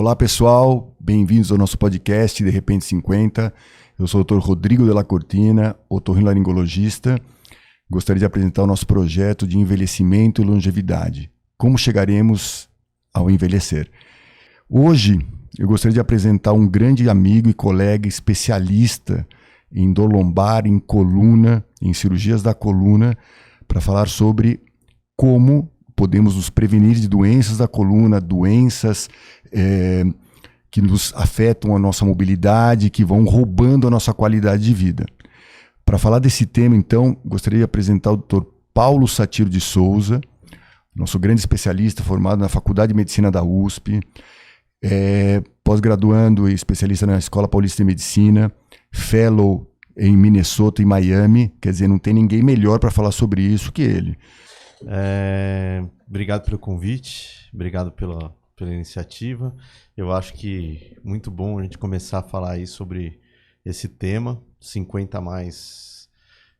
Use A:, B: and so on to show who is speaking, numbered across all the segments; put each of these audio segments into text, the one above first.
A: Olá pessoal, bem-vindos ao nosso podcast De Repente 50. Eu sou o Dr. Rodrigo de la Cortina, otorrinolaringologista. Gostaria de apresentar o nosso projeto de envelhecimento e longevidade. Como chegaremos ao envelhecer? Hoje eu gostaria de apresentar um grande amigo e colega especialista em dor lombar, em coluna, em cirurgias da coluna, para falar sobre como podemos nos prevenir de doenças da coluna, doenças que nos afetam a nossa mobilidade, que vão roubando a nossa qualidade de vida. Para falar desse tema, então, gostaria de apresentar o Dr. Paulo Satiro de Souza, nosso grande especialista formado na Faculdade de Medicina da USP, pós-graduando e especialista na Escola Paulista de Medicina, fellow em Minnesota e Miami, quer dizer, não tem ninguém melhor para falar sobre isso que ele.
B: Obrigado pelo convite, obrigado pela iniciativa. Eu acho que muito bom a gente começar a falar aí sobre esse tema. 50 a mais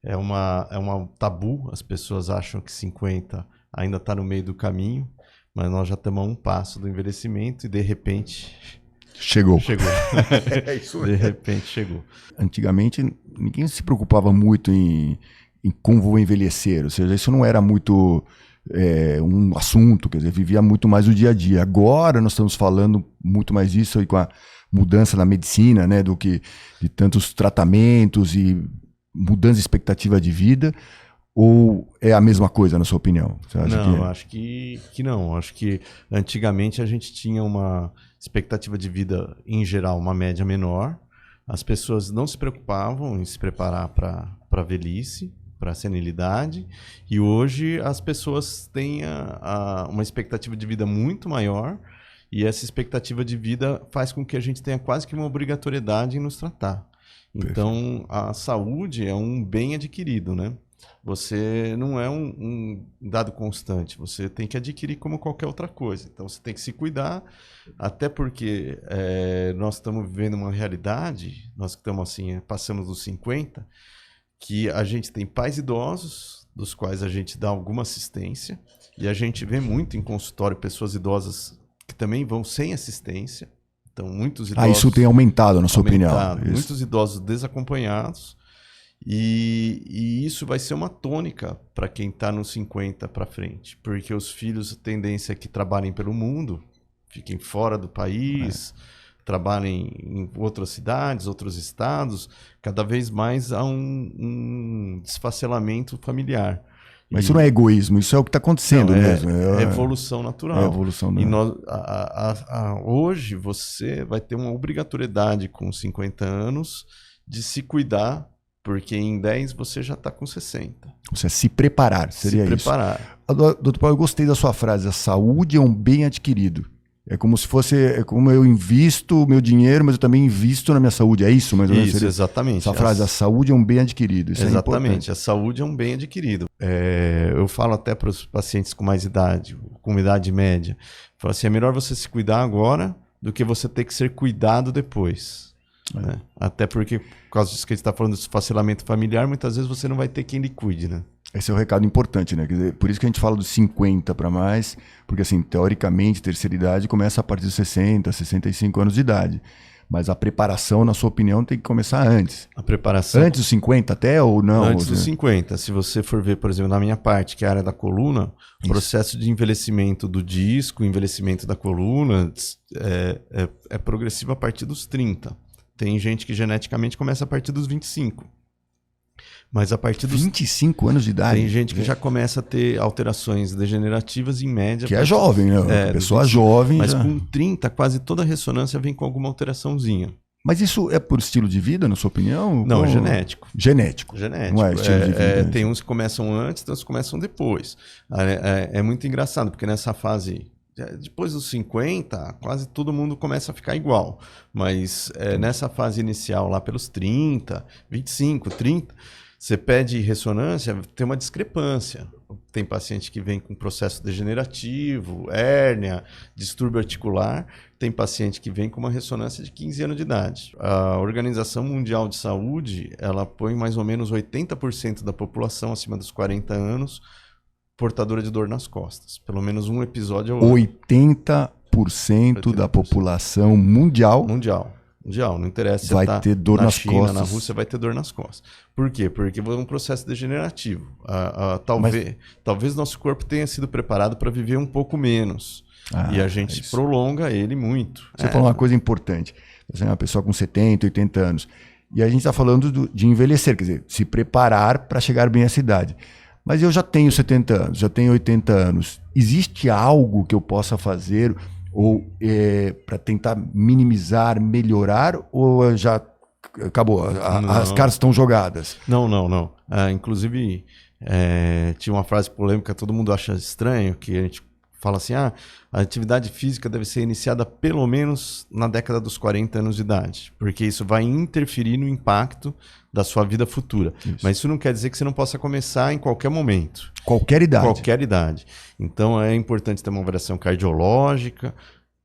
B: é uma tabu, as pessoas acham que 50 ainda está no meio do caminho, mas nós já estamos a um passo do envelhecimento e de repente
A: chegou.
B: É isso mesmo. De repente chegou.
A: Antigamente ninguém se preocupava muito em como vou envelhecer, ou seja, isso não era muito um assunto, quer dizer, vivia muito mais o dia a dia. Agora nós estamos falando muito mais disso aí com a mudança na medicina, né, do que de tantos tratamentos e mudança de expectativa de vida, ou é a mesma coisa, na sua opinião? Você acha
B: não, acho que não. Acho que antigamente a gente tinha uma expectativa de vida, em geral, uma média menor. As pessoas não se preocupavam em se preparar para a velhice, para a senilidade, e hoje as pessoas têm uma expectativa de vida muito maior, e essa expectativa de vida faz com que a gente tenha quase que uma obrigatoriedade em nos tratar. Então, a saúde é um bem adquirido, né? Você não é um dado constante, você tem que adquirir como qualquer outra coisa. Então, você tem que se cuidar, até porque nós estamos vivendo uma realidade, nós que estamos assim, passamos dos 50, que a gente tem pais idosos, dos quais a gente dá alguma assistência, e a gente vê muito em consultório pessoas idosas que também vão sem assistência. Então, muitos idosos...
A: isso tem aumentado, na sua opinião?
B: Muitos idosos desacompanhados, e isso vai ser uma tônica para quem está nos 50 para frente, porque os filhos, a tendência é que trabalhem pelo mundo, fiquem fora do país... trabalhem em outras cidades, outros estados, cada vez mais há um desfacelamento familiar.
A: Mas isso não é egoísmo, isso é o que está acontecendo mesmo.
B: É evolução natural.
A: É evolução
B: natural. E nós, hoje você vai ter uma obrigatoriedade com 50 anos de se cuidar, porque em 10 você já está com 60.
A: Você se preparar, seria isso. Se
B: preparar.
A: Doutor Paulo, eu gostei da sua frase, a saúde é um bem adquirido. É como se fosse, como eu invisto o meu dinheiro, mas eu também invisto na minha saúde. É isso, mais ou menos?
B: Isso, exatamente.
A: Essa frase, a saúde é um bem adquirido. Isso
B: exatamente, a saúde é um bem adquirido. Eu falo até para os pacientes com mais idade, com idade média, falo assim, é melhor você se cuidar agora do que você ter que ser cuidado depois. Né? Até porque, por causa disso que a gente está falando do esfacelamento familiar, muitas vezes você não vai ter quem lhe cuide, né?
A: Esse é o recado importante, né? Quer dizer, por isso que a gente fala dos 50 para mais, porque assim, teoricamente, terceira idade começa a partir dos 60, 65 anos de idade. Mas a preparação, na sua opinião, tem que começar antes.
B: A preparação...
A: Antes dos 50 até ou não?
B: Antes dos 50. Se você for ver, por exemplo, na minha parte, que é a área da coluna, o processo de envelhecimento do disco, envelhecimento da coluna, é progressivo a partir dos 30. Tem gente que geneticamente começa a partir dos 25. Mas a partir dos
A: 25 anos de idade.
B: Tem gente que já começa a ter alterações degenerativas em média.
A: Que é jovem, né? Pessoa jovem.
B: Mas com 30, quase toda ressonância vem com alguma alteraçãozinha.
A: Mas isso é por estilo de vida, na sua opinião?
B: Não, é genético.
A: Genético.
B: Não
A: é estilo de vida.
B: Tem uns que começam antes, tem uns que começam depois. É muito engraçado, porque nessa fase... Depois dos 50, quase todo mundo começa a ficar igual. Mas nessa fase inicial, lá pelos 30, 25, 30... Você pede ressonância, tem uma discrepância. Tem paciente que vem com processo degenerativo, hérnia, distúrbio articular. Tem paciente que vem com uma ressonância de 15 anos de idade. A Organização Mundial de Saúde, ela põe mais ou menos 80% da população acima dos 40 anos portadora de dor nas costas. Pelo menos um episódio ao ano.
A: 80%? 80% da população mundial
B: Mundial, não interessa se
A: vai
B: tá
A: ter dor
B: na
A: nas
B: China,
A: costas.
B: na Rússia, vai ter dor nas costas. Por quê? Porque é um processo degenerativo. Talvez nosso corpo tenha sido preparado para viver um pouco menos. E a gente prolonga ele muito.
A: Você falou uma coisa importante. Você é uma pessoa com 70, 80 anos. E a gente está falando de envelhecer, quer dizer, se preparar para chegar bem à cidade. Mas eu já tenho 70 anos, já tenho 80 anos. Existe algo que eu possa fazer ou para tentar minimizar, melhorar, ou já acabou? As cartas estão jogadas?
B: Não. Inclusive, tinha uma frase polêmica, todo mundo acha estranho, que a gente fala assim, a atividade física deve ser iniciada pelo menos na década dos 40 anos de idade, porque isso vai interferir no impacto da sua vida futura. Isso. Mas isso não quer dizer que você não possa começar em qualquer momento.
A: Qualquer idade.
B: Qualquer idade. Então é importante ter uma avaliação cardiológica,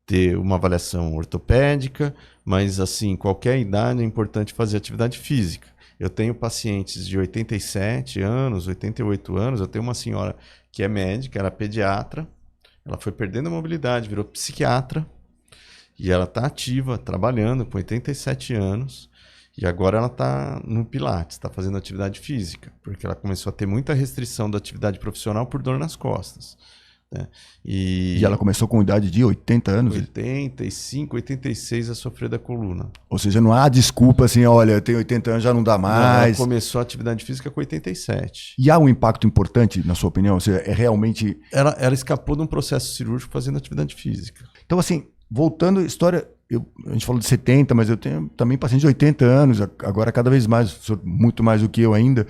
B: ter uma avaliação ortopédica, mas assim, qualquer idade é importante fazer atividade física. Eu tenho pacientes de 87 anos, 88 anos, eu tenho uma senhora que é médica, era pediatra, ela foi perdendo a mobilidade, virou psiquiatra, e ela está ativa, trabalhando com 87 anos, e agora ela está no Pilates, está fazendo atividade física, porque ela começou a ter muita restrição da atividade profissional por dor nas costas. Né? E
A: ela começou com idade de 80 anos?
B: 85, 86 a sofrer da coluna.
A: Ou seja, não há desculpa assim, olha, eu tenho 80 anos, já não dá mais.
B: Não, ela começou a atividade física com 87.
A: E há um impacto importante, na sua opinião? Ou seja, é realmente...
B: Ela escapou de um processo cirúrgico fazendo atividade física.
A: Então, assim, voltando à história, a gente falou de 70, mas eu tenho também pacientes de 80 anos, agora cada vez mais, muito mais do que eu ainda,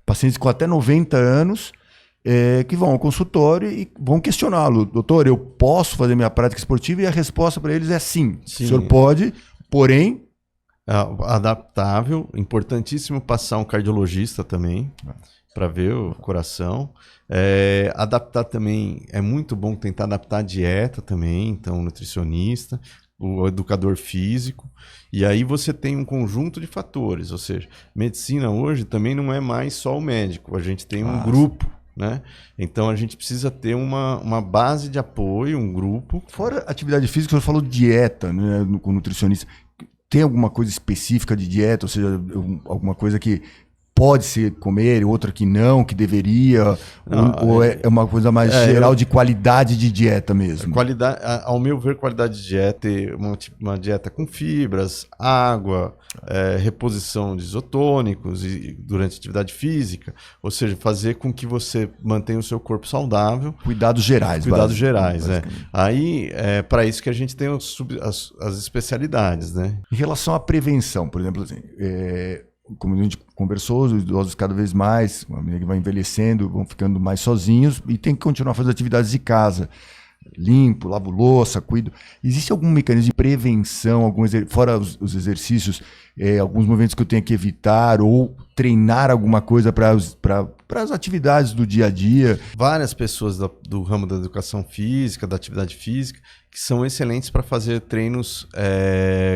A: pacientes com até 90 anos, que vão ao consultório e vão questioná-lo. Doutor, eu posso fazer minha prática esportiva? E a resposta para eles é sim.
B: Sim.
A: O senhor pode, porém...
B: Adaptável, importantíssimo passar um cardiologista também, para ver o coração. Adaptar também, é muito bom tentar adaptar a dieta também, então o nutricionista, o educador físico, e aí você tem um conjunto de fatores, ou seja, medicina hoje também não é mais só o médico, a gente tem um grupo, né? Então a gente precisa ter uma base de apoio, um grupo.
A: Fora atividade física, o senhor falou dieta, né, com nutricionista. Tem alguma coisa específica de dieta, ou seja, alguma coisa que pode se comer, outra que não, que deveria, ou é uma coisa mais geral de qualidade de dieta mesmo?
B: Ao meu ver, qualidade de dieta é uma dieta com fibras, água, reposição de isotônicos durante a atividade física, ou seja, fazer com que você mantenha o seu corpo saudável.
A: Cuidados gerais.
B: Cuidados gerais, Aí, para isso que a gente tem as especialidades, né?
A: Em relação à prevenção, por exemplo, assim, como a gente conversou, os idosos cada vez mais, a medida que vai envelhecendo, vão ficando mais sozinhos e tem que continuar fazendo atividades de casa. Limpo, lavo louça, cuido. Existe algum mecanismo de prevenção, fora os exercícios, alguns movimentos que eu tenho que evitar ou treinar alguma coisa para as atividades do dia a dia?
B: Várias pessoas do ramo da educação física, da atividade física, que são excelentes para fazer treinos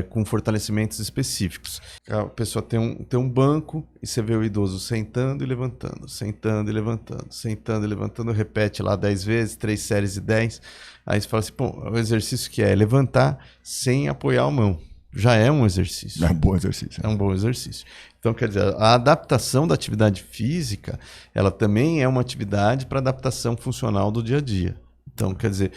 B: com fortalecimentos específicos. A pessoa tem um banco e você vê o idoso sentando e levantando, sentando e levantando, sentando e levantando, repete lá 10 vezes, 3 séries de 10. Aí você fala assim, o exercício que é levantar sem apoiar a mão. Já é um exercício.
A: É um bom exercício.
B: É um bom exercício. Então, quer dizer, a adaptação da atividade física, ela também é uma atividade para adaptação funcional do dia a dia. Então, quer dizer,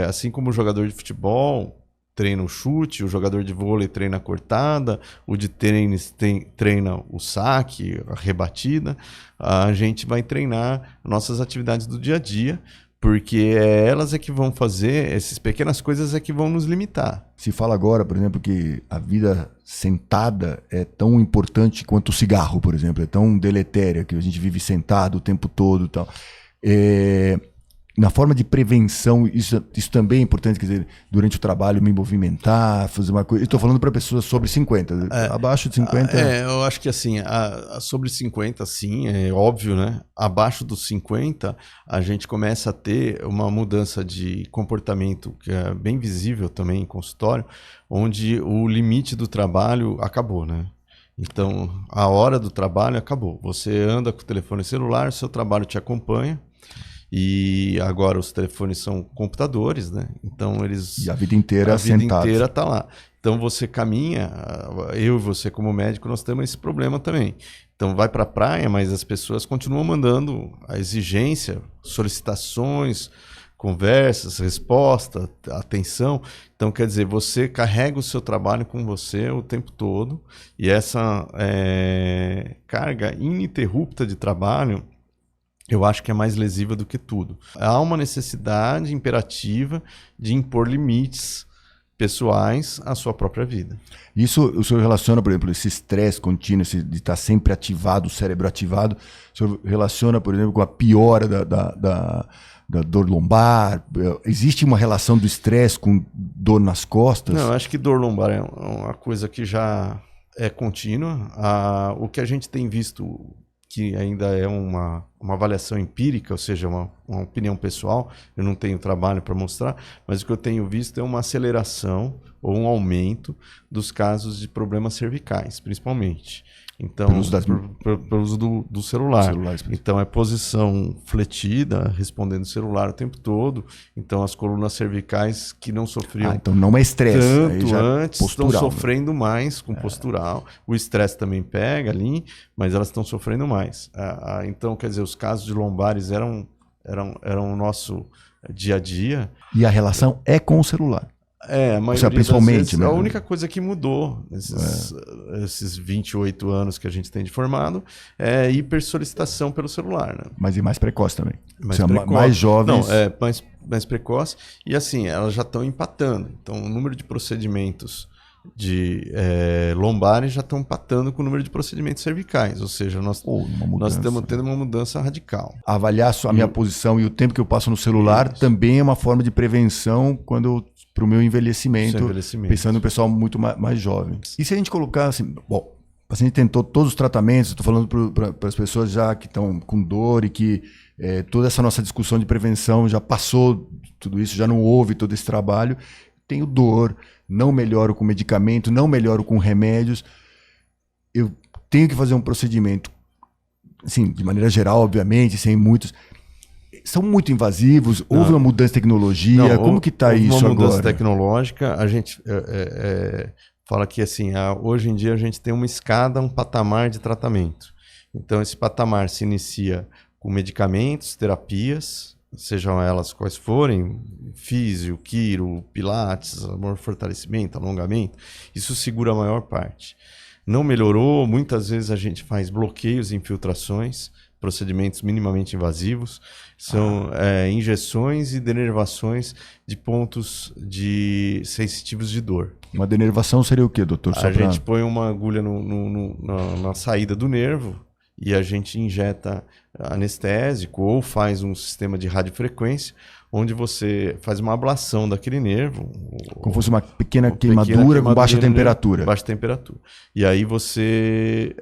B: assim como o jogador de futebol treina o chute, o jogador de vôlei treina a cortada, o de tênis treina o saque, a rebatida, a gente vai treinar nossas atividades do dia a dia, porque elas é que vão fazer, essas pequenas coisas é que vão nos limitar.
A: Se fala agora, por exemplo, que a vida sentada é tão importante quanto o cigarro, por exemplo, é tão deletéria, que a gente vive sentado o tempo todo e tal. Na forma de prevenção, isso também é importante, quer dizer, durante o trabalho me movimentar, fazer uma coisa. Estou falando para pessoas sobre 50, abaixo de 50...
B: eu acho que assim, sobre 50, sim, é óbvio, né? Abaixo dos 50, a gente começa a ter uma mudança de comportamento que é bem visível também em consultório, onde o limite do trabalho acabou, né? Então, a hora do trabalho acabou. Você anda com o telefone celular, seu trabalho te acompanha, E agora os telefones são computadores, né? Então eles...
A: E a vida inteira sentados.
B: A vida inteira tá lá. Então você caminha, eu e você como médico, nós temos esse problema também. Então vai para a praia, mas as pessoas continuam mandando a exigência, solicitações, conversas, resposta, atenção. Então, quer dizer, você carrega o seu trabalho com você o tempo todo e essa carga ininterrupta de trabalho, eu acho que é mais lesiva do que tudo. Há uma necessidade imperativa de impor limites pessoais à sua própria vida.
A: Isso o senhor relaciona, por exemplo, esse estresse contínuo, de estar sempre ativado, o cérebro ativado, o senhor relaciona, por exemplo, com a piora da dor lombar? Existe uma relação do estresse com dor nas costas?
B: Não, eu acho que dor lombar é uma coisa que já é contínua. O que a gente tem visto, que ainda é uma avaliação empírica, ou seja, uma opinião pessoal, eu não tenho trabalho para mostrar, mas o que eu tenho visto é uma aceleração ou um aumento dos casos de problemas cervicais, principalmente. Então, pelo uso do celular. Então, é posição fletida, respondendo o celular o tempo todo. Então, as colunas cervicais que não sofriam
A: então não é estresse.
B: Tanto antes, estão sofrendo mais com postural. O estresse também pega ali, mas elas estão sofrendo mais. Então, quer dizer, os casos de lombares eram o nosso dia a dia.
A: E a relação é com o celular.
B: Mas
A: principalmente,
B: a única coisa que mudou nesses 28 anos que a gente tem de formado é hipersolicitação pelo celular. Né?
A: Mas e mais precoce também.
B: Mais
A: jovens.
B: Não, mais precoce. E assim, elas já estão empatando. Então, o número de procedimentos de lombares já estão empatando com o número de procedimentos cervicais. Ou seja, nós estamos tendo uma mudança radical.
A: Avaliar a minha posição e o tempo que eu passo no celular também é uma forma de prevenção para o meu envelhecimento, pensando no pessoal muito mais jovem. E se a gente colocar assim, bom, o paciente tentou todos os tratamentos, estou falando para as pessoas já que estão com dor e que toda essa nossa discussão de prevenção já passou, tudo isso, já não houve todo esse trabalho, tenho dor, não melhoro com medicamento, não melhoro com remédios, eu tenho que fazer um procedimento, assim, de maneira geral, obviamente, sem muitos... São muito invasivos? Houve uma mudança de tecnologia?
B: Não,
A: como que está isso agora?
B: Uma mudança tecnológica, a gente fala que assim, hoje em dia a gente tem uma escada, um patamar de tratamento. Então esse patamar se inicia com medicamentos, terapias, sejam elas quais forem, físio, quiro, pilates, fortalecimento, alongamento, isso segura a maior parte. Não melhorou, muitas vezes a gente faz bloqueios e infiltrações, procedimentos minimamente invasivos, são injeções e denervações de pontos sensitivos de dor.
A: Uma denervação seria o quê, doutor?
B: A gente põe uma agulha na saída do nervo e a gente injeta anestésico ou faz um sistema de radiofrequência onde você faz uma ablação daquele nervo.
A: Como fosse uma pequena queimadura com baixa temperatura.
B: Baixa temperatura. E aí você...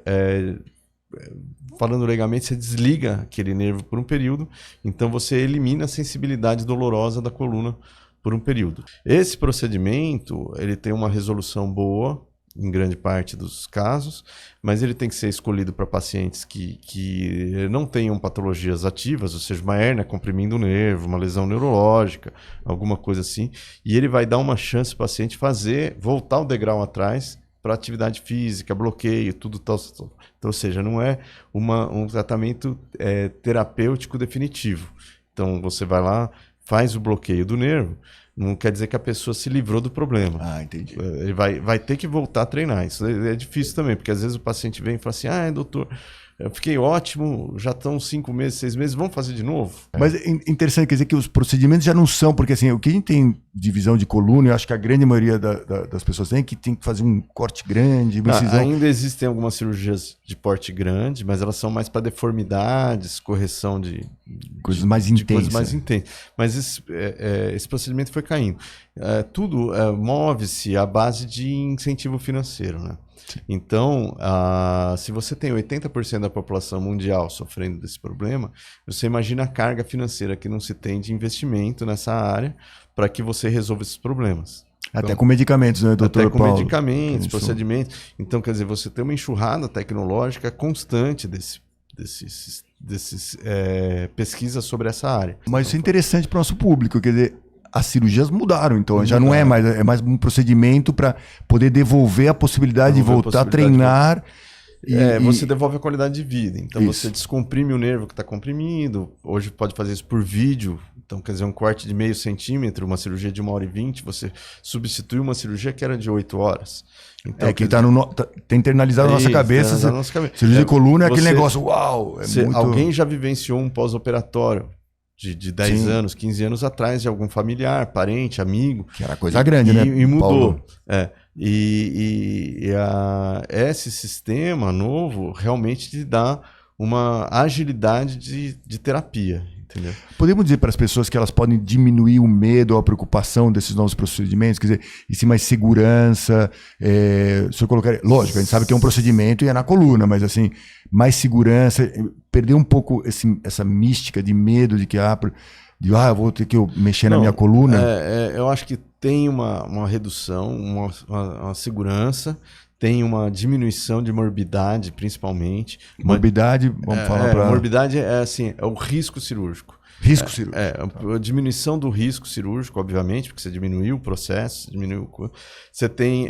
B: falando legalmente, você desliga aquele nervo por um período, então você elimina a sensibilidade dolorosa da coluna por um período. Esse procedimento, ele tem uma resolução boa, em grande parte dos casos, mas ele tem que ser escolhido para pacientes que não tenham patologias ativas, ou seja, uma hérnia comprimindo o nervo, uma lesão neurológica, alguma coisa assim, e ele vai dar uma chance para o paciente voltar o degrau atrás, para atividade física, bloqueio, tudo tal. Então, ou seja, não é um tratamento terapêutico definitivo. Então, você vai lá, faz o bloqueio do nervo, não quer dizer que a pessoa se livrou do problema.
A: Entendi.
B: Ele vai ter que voltar a treinar. Isso é difícil também, porque às vezes o paciente vem e fala assim, doutor, eu fiquei ótimo, já estão 5 meses, 6 meses, vamos fazer de novo?
A: Mas é interessante, quer dizer que os procedimentos já não são, porque assim, o que a gente tem de visão de coluna, eu acho que a grande maioria das pessoas tem que fazer um corte grande, uma incisão.
B: Ainda existem algumas cirurgias de porte grande, mas elas são mais para deformidades, correção de
A: coisas mais intensas.
B: Mas esse procedimento foi caindo. Tudo move-se à base de incentivo financeiro, né? Então, se você tem 80% da população mundial sofrendo desse problema, você imagina a carga financeira que não se tem de investimento nessa área para que você resolva esses problemas.
A: Até com medicamentos, né, doutor Paulo?
B: Até com medicamentos, procedimentos. Então, quer dizer, você tem uma enxurrada tecnológica constante desse pesquisas sobre essa área.
A: Mas isso é interessante para o nosso público, quer dizer, as cirurgias mudaram, então já não é mais um procedimento para poder devolver a possibilidade de voltar a treinar.
B: Você devolve a qualidade de vida. Então você descomprime o nervo que está comprimido. Hoje pode fazer isso por vídeo. Então, quer dizer, um corte de meio centímetro, uma cirurgia de 1h20, você substitui uma cirurgia que era de 8 horas. Então,
A: que tá internalizado na nossa cabeça. Cirurgia de coluna é aquele negócio, uau!
B: Alguém já vivenciou um pós-operatório de 10 anos, 15 anos atrás, de algum familiar, parente, amigo.
A: Que era coisa grande, né?
B: E mudou. Esse sistema novo realmente te dá uma agilidade de terapia, entendeu?
A: Podemos dizer para as pessoas que elas podem diminuir o medo ou a preocupação desses novos procedimentos? Quer dizer, e sim mais segurança? Se eu colocar, lógico, a gente sabe que é um procedimento e é na coluna, mas assim, mais segurança, perder um pouco essa mística de medo de que eu vou ter que mexer na minha coluna.
B: Eu acho que tem uma redução, uma segurança, tem uma diminuição de morbidade, principalmente.
A: Morbidade, vamos falar para...
B: Morbidade é o risco cirúrgico.
A: Risco cirúrgico.
B: A diminuição do risco cirúrgico, obviamente, porque você diminuiu o processo, você tem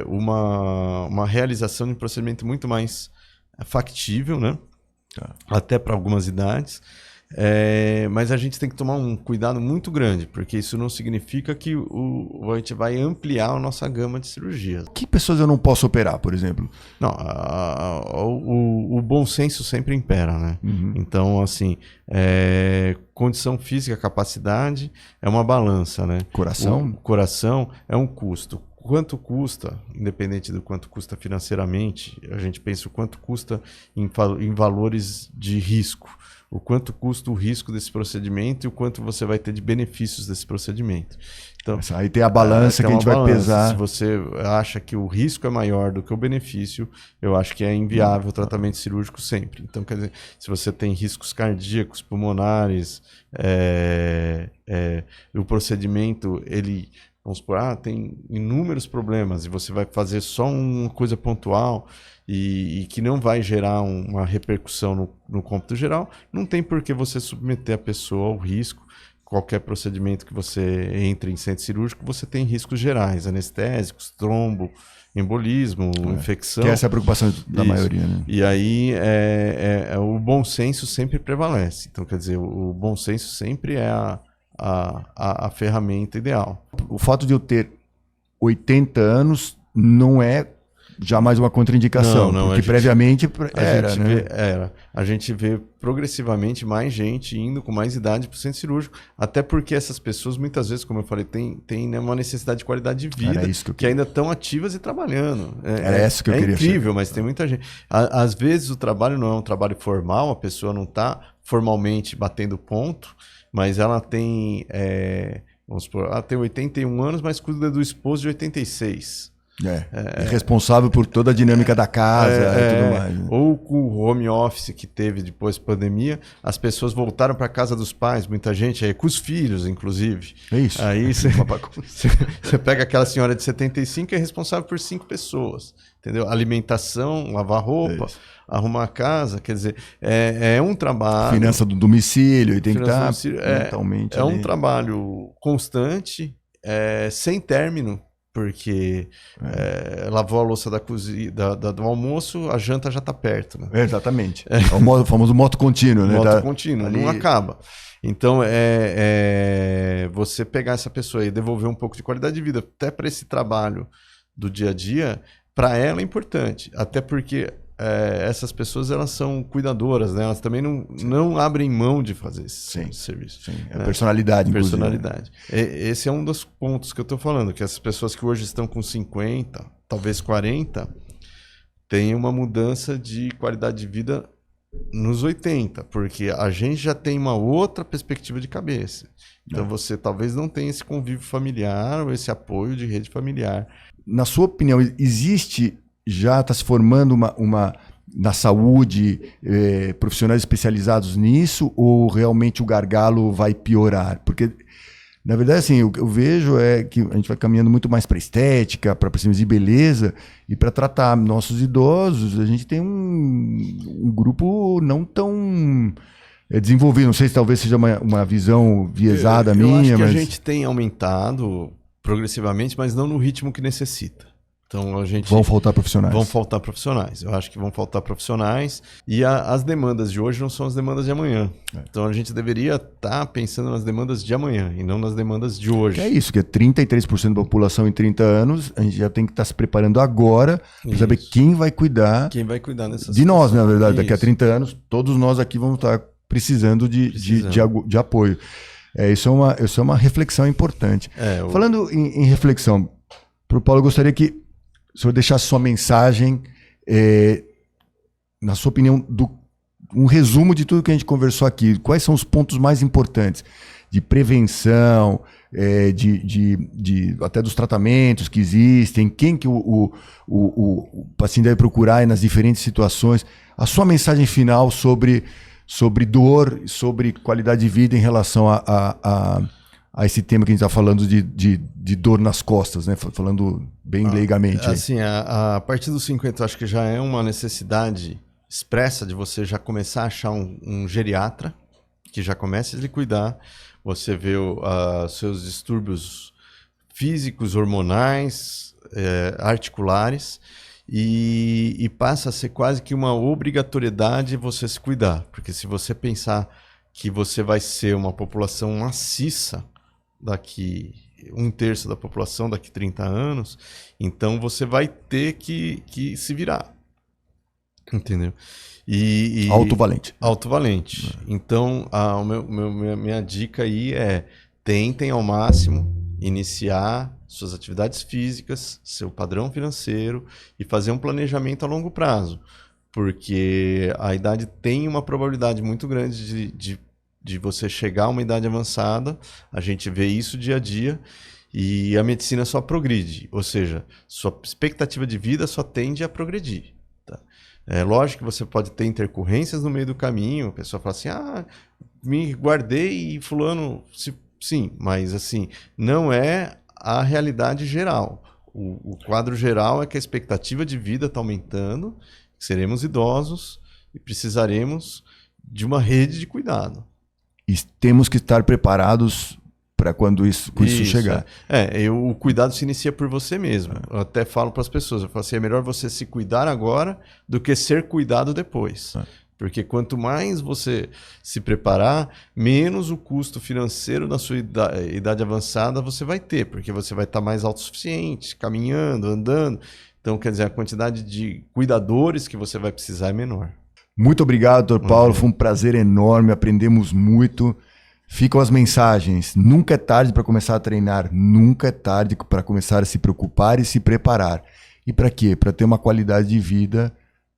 B: uma realização de um procedimento muito mais factível, né? Até para algumas idades. Mas a gente tem que tomar um cuidado muito grande, porque isso não significa que a gente vai ampliar a nossa gama de cirurgias.
A: Que pessoas eu não posso operar, por exemplo?
B: Não, o bom senso sempre impera, né?
A: Uhum.
B: Então, assim, condição física, capacidade é uma balança, né?
A: Coração?
B: O coração é um custo. Quanto custa, independente do quanto custa financeiramente, a gente pensa o quanto custa em valores de risco. O quanto custa o risco desse procedimento e o quanto você vai ter de benefícios desse procedimento. Então,
A: aí tem a balança que a gente vai pesar.
B: Se você acha que o risco é maior do que o benefício, eu acho que é inviável o tratamento cirúrgico sempre. Então, quer dizer, se você tem riscos cardíacos, pulmonares, o procedimento, vamos supor, tem inúmeros problemas e você vai fazer só uma coisa pontual e que não vai gerar uma repercussão no cômputo geral, não tem por que você submeter a pessoa ao risco. Qualquer procedimento que você entre em centro cirúrgico, você tem riscos gerais, anestésicos, trombo, embolismo, infecção.
A: Que essa é a preocupação da maioria, né?
B: E aí o bom senso sempre prevalece. Então, quer dizer, o bom senso sempre é a ferramenta ideal.
A: O fato de eu ter 80 anos não é jamais uma contraindicação, porque previamente
B: a gente vê progressivamente mais gente indo com mais idade para o centro cirúrgico, até porque essas pessoas muitas vezes, como eu falei, têm uma necessidade de qualidade de vida, que ainda estão ativas e trabalhando.
A: Era isso que eu queria
B: incrível, mas tem muita gente. Às vezes o trabalho não é um trabalho formal, a pessoa não está formalmente batendo ponto, mas ela tem, vamos supor, ela tem 81 anos, mas cuida do esposo de 86.
A: Responsável por toda a dinâmica da casa e tudo mais. Né?
B: Ou com o home office que teve depois da pandemia, as pessoas voltaram para a casa dos pais, muita gente, com os filhos, inclusive.
A: É isso.
B: Aí você pega aquela senhora de 75 e é responsável por 5 pessoas. Entendeu? Alimentação, lavar roupa, arrumar a casa, quer dizer, é um trabalho...
A: Finança do domicílio, e tem que estar mentalmente...
B: É um trabalho constante, sem término, porque lavou a louça da cozinha, do almoço, a janta já está perto. Né?
A: Exatamente. É o famoso moto contínuo. Né?
B: Moto contínuo, ali... não acaba. Então, você pegar essa pessoa e devolver um pouco de qualidade de vida, até para esse trabalho do dia a dia, para ela é importante. Até porque essas pessoas elas são cuidadoras, né? Elas também não abrem mão de fazer esse serviço.
A: Sim. A personalidade, inclusive.
B: Personalidade. Esse é um dos pontos que eu estou falando, que essas pessoas que hoje estão com 50, talvez 40, têm uma mudança de qualidade de vida nos 80, porque a gente já tem uma outra perspectiva de cabeça. Então você talvez não tenha esse convívio familiar ou esse apoio de rede familiar.
A: Na sua opinião, já está se formando na saúde profissionais especializados nisso ou realmente o gargalo vai piorar? Porque Na verdade, assim, o que eu vejo é que a gente vai caminhando muito mais para estética, para princípios de beleza, e para tratar nossos idosos, a gente tem um grupo não tão desenvolvido. Não sei se talvez seja uma visão viesada
B: Eu
A: minha,
B: acho que
A: mas...
B: a gente tem aumentado progressivamente, mas não no ritmo que necessita. Então a gente
A: Vão faltar profissionais.
B: Vão faltar profissionais. Eu acho que vão faltar profissionais. E as demandas de hoje não são as demandas de amanhã. Então a gente deveria estar pensando nas demandas de amanhã e não nas demandas de hoje.
A: Que é isso, que é 33% da população em 30 anos. A gente já tem que estar se preparando agora para saber quem vai cuidar.
B: Quem vai cuidar dessas
A: de nós, na verdade.
B: Isso.
A: Daqui a 30 anos, todos nós aqui vamos estar precisando de apoio. Isso é uma reflexão importante. Falando em reflexão, pro Paulo, eu gostaria que o senhor deixasse sua mensagem, na sua opinião, um resumo de tudo que a gente conversou aqui. Quais são os pontos mais importantes de prevenção, até dos tratamentos que existem, quem que o paciente deve procurar nas diferentes situações. A sua mensagem final sobre dor, sobre qualidade de vida em relação a esse tema que a gente está falando de dor nas costas, né? Falando bem leigamente.
B: Assim, a partir dos 50, acho que já é uma necessidade expressa de você já começar a achar um geriatra que já comece a lhe cuidar. Você vê seus distúrbios físicos, hormonais, articulares, e passa a ser quase que uma obrigatoriedade você se cuidar. Porque se você pensar que você vai ser uma população maciça daqui 1/3 da população daqui 30 anos, então você vai ter que se virar. Entendeu?
A: Autovalente.
B: Autovalente. Então, minha dica aí tentem ao máximo iniciar suas atividades físicas, seu padrão financeiro e fazer um planejamento a longo prazo. Porque a idade tem uma probabilidade muito grande de você chegar a uma idade avançada. A gente vê isso dia a dia e a medicina só progride. Ou seja, sua expectativa de vida só tende a progredir. Tá? É lógico que você pode ter intercorrências no meio do caminho. A pessoa fala assim, me guardei e fulano... Sim, mas assim, não é a realidade geral. O quadro geral é que a expectativa de vida está aumentando, seremos idosos e precisaremos de uma rede de cuidado.
A: E temos que estar preparados para quando isso chegar.
B: O cuidado se inicia por você mesmo. Eu até falo para as pessoas, eu falo assim, é melhor você se cuidar agora do que ser cuidado depois. Porque quanto mais você se preparar, menos o custo financeiro na sua idade avançada você vai ter, porque você vai estar mais autossuficiente, caminhando, andando. Então, quer dizer, a quantidade de cuidadores que você vai precisar é menor.
A: Muito obrigado, Dr. Paulo. Foi um prazer enorme, aprendemos muito. Ficam as mensagens. Nunca é tarde para começar a treinar, nunca é tarde para começar a se preocupar e se preparar. E para quê? Para ter uma qualidade de vida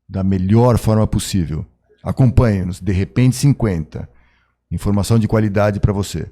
A: da melhor forma possível. Acompanhe-nos, De Repente 50. Informação de qualidade para você.